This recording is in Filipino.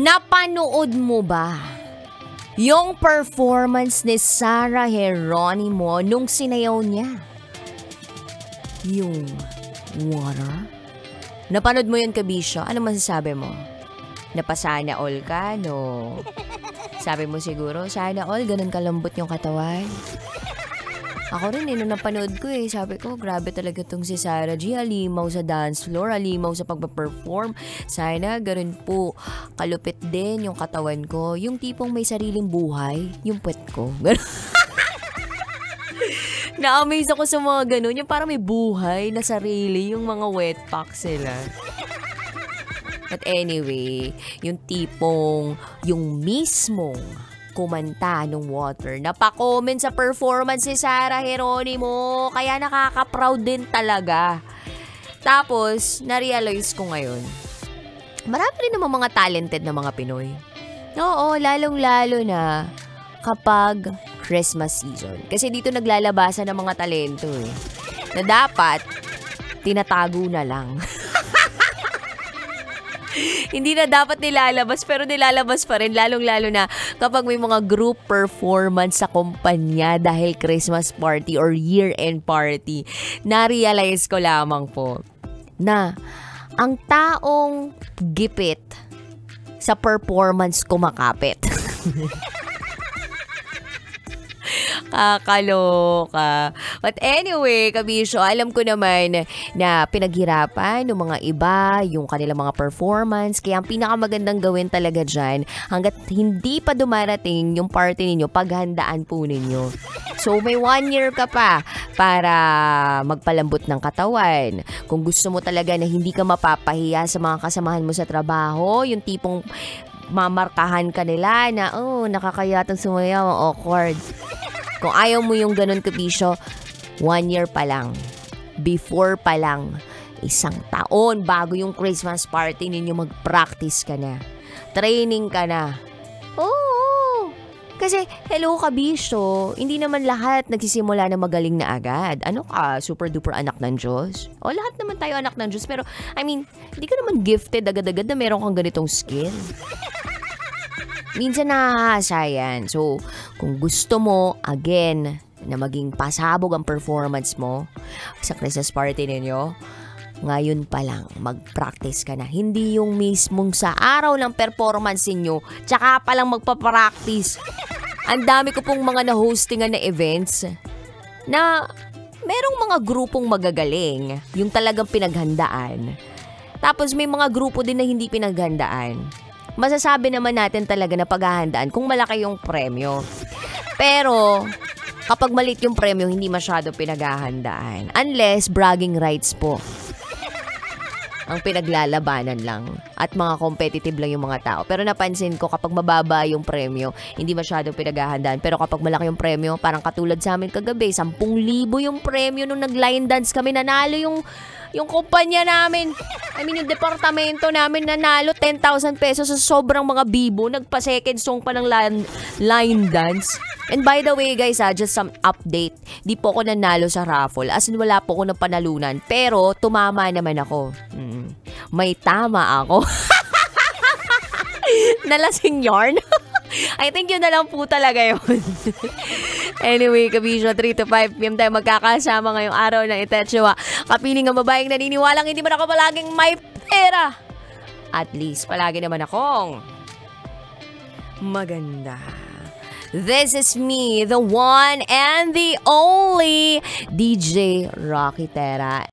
Napanood mo ba yung performance ni Sarah Geronimo nung sinayaw niya yung Water? Napanood mo yun, Kabisyo? Ano masasabi mo? Napasana all ka, no? Sabi mo siguro, sana all, ganun kalambot yung katawan. Ako rin nung napanood ko sabi ko, grabe talaga tong si Sarah G. Halimaw sa dance floor, halimaw sa pagpa-perform. Sana ganun po, kalupit din yung katawan ko. Yung tipong may sariling buhay, yung puwet ko. Na-amaze ako sa mga ganun, yung parang may buhay na sarili, yung mga wet packs sila. But anyway, yung tipong, yung mismong kumanta ng Water. Napakomment sa performance si Sarah Geronimo. Kaya nakaka-proud din talaga. Tapos, na-realize ko ngayon, marami rin naman mga talented na mga Pinoy. Oo, lalong-lalo na kapag Christmas season. Kasi dito naglalabasan ng mga talento na dapat tinatago na lang. Hindi na dapat nilalabas pero nilalabas pa rin, lalong-lalo na kapag may mga group performance sa kumpanya dahil Christmas party or year-end party. Na-realize ko lamang po na ang taong gipit sa performance kumakapit. Kakaloka. But anyway, Kabisyo, alam ko naman na pinaghirapan ng mga iba yung kanilang mga performance. Kaya ang pinakamagandang gawin talaga dyan, hanggat hindi pa dumarating yung party ninyo, paghandaan po ninyo. So may 1 year ka pa para magpalambot ng katawan. Kung gusto mo talaga na hindi ka mapapahiya sa mga kasamahan mo sa trabaho, yung tipong mamarkahan ka nila na, nakakayatang sumayaw, awkward. Kung ayaw mo yung ganun, Kabisyo, 1 year pa lang, before pa lang, 1 taon bago yung Christmas party ninyo, mag-practice ka na. Training ka na. Oo. Kasi, hello, Kabisyo, hindi naman lahat nagsisimula na magaling na agad. Ano ka, super duper anak ng Diyos? O, lahat naman tayo anak ng Diyos. Pero, hindi ka naman gifted agad-agad na meron kang ganitong skill. Minsan nakahasa yan. So, kung gusto mo, again, na maging pasabog ang performance mo sa Christmas party ninyo, ngayon pa lang, mag-practice ka na. Hindi yung mismong sa araw ng performance ninyo, tsaka pa lang magpa-practice. Ang dami ko pong mga na-hostingan na events na merong mga grupong magagaling, yung talagang pinaghandaan. Tapos may mga grupo din na hindi pinaghandaan. Masasabi naman natin talaga na paghahandaan kung malaki yung premyo. Pero, kapag maliit yung premyo, hindi masyado pinaghahandaan. Unless, bragging rights po. Ang pinaglalabanan lang. At mga competitive lang yung mga tao. Pero napansin ko, kapag mababa yung premyo, hindi masyado pinaghahandaan. Pero kapag malaki yung premyo, parang katulad sa amin kagabi, 10,000 yung premyo nung nag-line dance kami, nanalo yung kumpanya namin. Yung departamento namin nanalo 10,000 pesos sa sobrang mga bibo. Nagpa-second song pa ng line dance. And by the way, guys, just some update. Di po ako nanalo sa raffle. As in, wala po ako ng panalunan. Pero, tumama naman ako. May tama ako. Nalasing yarn. I think yun na lang po talaga yun. Anyway, Kabisyo, 3 to 5 p.m. tayo magkakasama ngayong araw ng Itetsuwa. Kapiling ang babaeng naniniwalang hindi man ako palaging may pera. At least, palagi naman akong maganda. This is me, the one and the only DJ Rocky Tera.